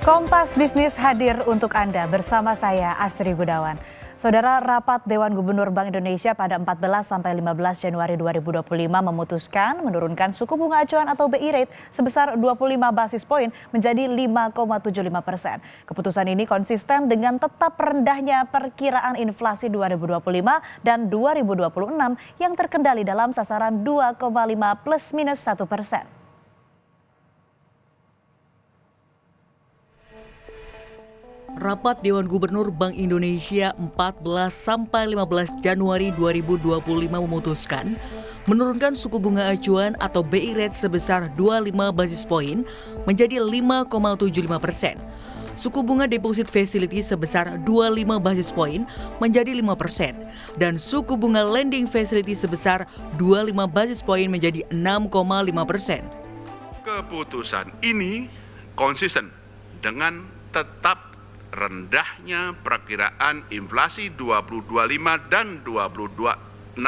Kompas Bisnis hadir untuk Anda bersama saya Asri Gunawan. Saudara, rapat Dewan Gubernur Bank Indonesia pada 14 sampai 15 Januari 2025 memutuskan menurunkan suku bunga acuan atau BI rate sebesar 25 basis poin menjadi 5,75%. Keputusan ini konsisten dengan tetap rendahnya perkiraan inflasi 2025 dan 2026 yang terkendali dalam sasaran 2,5 plus minus 1%. Rapat Dewan Gubernur Bank Indonesia 14 sampai 15 Januari 2025 memutuskan menurunkan suku bunga acuan atau BI rate sebesar 25 basis poin menjadi 5,75%. Suku bunga deposit facility sebesar 25 basis poin menjadi 5% dan suku bunga lending facility sebesar 25 basis poin menjadi 6,5%. Keputusan ini konsisten dengan tetap rendahnya perkiraan inflasi 2025 dan 2026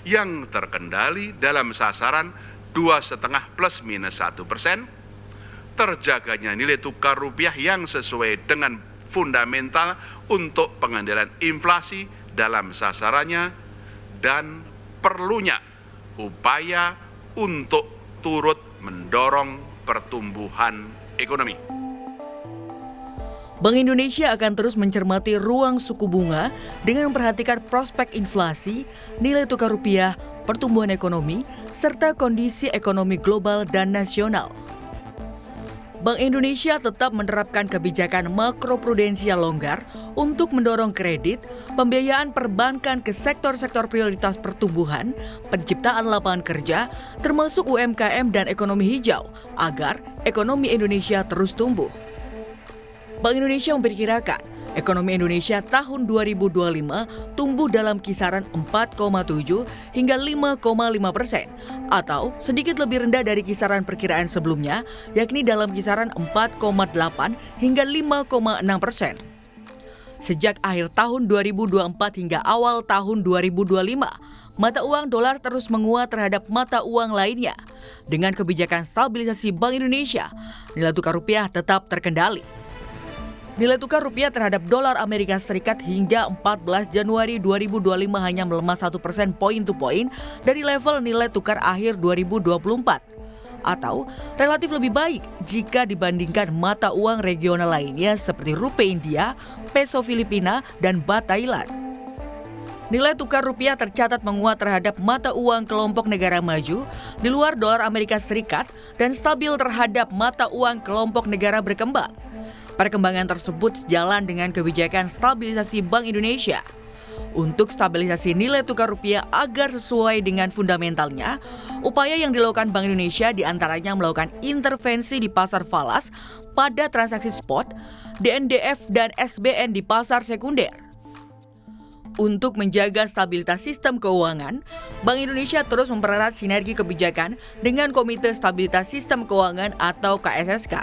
yang terkendali dalam sasaran 2,5 plus minus 1%, terjaganya nilai tukar rupiah yang sesuai dengan fundamental untuk pengendalian inflasi dalam sasarannya, dan perlunya upaya untuk turut mendorong pertumbuhan ekonomi. Bank Indonesia akan terus mencermati ruang suku bunga dengan memperhatikan prospek inflasi, nilai tukar rupiah, pertumbuhan ekonomi, serta kondisi ekonomi global dan nasional. Bank Indonesia tetap menerapkan kebijakan makroprudensial longgar untuk mendorong kredit, pembiayaan perbankan ke sektor-sektor prioritas pertumbuhan, penciptaan lapangan kerja, termasuk UMKM dan ekonomi hijau, agar ekonomi Indonesia terus tumbuh. Bank Indonesia memperkirakan ekonomi Indonesia tahun 2025 tumbuh dalam kisaran 4,7 hingga 5,5% atau sedikit lebih rendah dari kisaran perkiraan sebelumnya, yakni dalam kisaran 4,8 hingga 5,6%. Sejak akhir tahun 2024 hingga awal tahun 2025, mata uang dolar terus menguat terhadap mata uang lainnya. Dengan kebijakan stabilisasi Bank Indonesia, nilai tukar rupiah tetap terkendali. Nilai tukar rupiah terhadap dolar Amerika Serikat hingga 14 Januari 2025 hanya melemah 1% point to point dari level nilai tukar akhir 2024. Atau relatif lebih baik jika dibandingkan mata uang regional lainnya seperti rupiah India, peso Filipina, dan baht Thailand. Nilai tukar rupiah tercatat menguat terhadap mata uang kelompok negara maju di luar dolar Amerika Serikat dan stabil terhadap mata uang kelompok negara berkembang. Perkembangan tersebut sejalan dengan kebijakan stabilisasi Bank Indonesia. Untuk stabilisasi nilai tukar rupiah agar sesuai dengan fundamentalnya, upaya yang dilakukan Bank Indonesia diantaranya melakukan intervensi di pasar falas pada transaksi spot, DNDF dan SBN di pasar sekunder. Untuk menjaga stabilitas sistem keuangan, Bank Indonesia terus mempererat sinergi kebijakan dengan Komite Stabilitas Sistem Keuangan atau KSSK.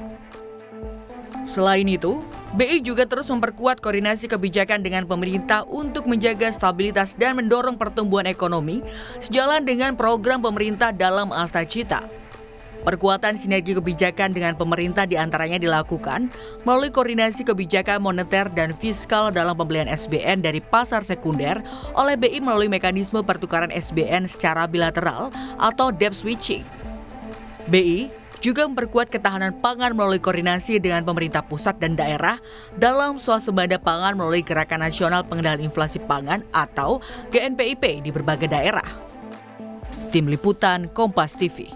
Selain itu, BI juga terus memperkuat koordinasi kebijakan dengan pemerintah untuk menjaga stabilitas dan mendorong pertumbuhan ekonomi sejalan dengan program pemerintah dalam Asta Cita. Perkuatan sinergi kebijakan dengan pemerintah diantaranya dilakukan melalui koordinasi kebijakan moneter dan fiskal dalam pembelian SBN dari pasar sekunder oleh BI melalui mekanisme pertukaran SBN secara bilateral atau debt switching. BI juga memperkuat ketahanan pangan melalui koordinasi dengan pemerintah pusat dan daerah dalam swasembada pangan melalui Gerakan Nasional Pengendalian Inflasi Pangan atau GNPIP di berbagai daerah. Tim Liputan Kompas TV.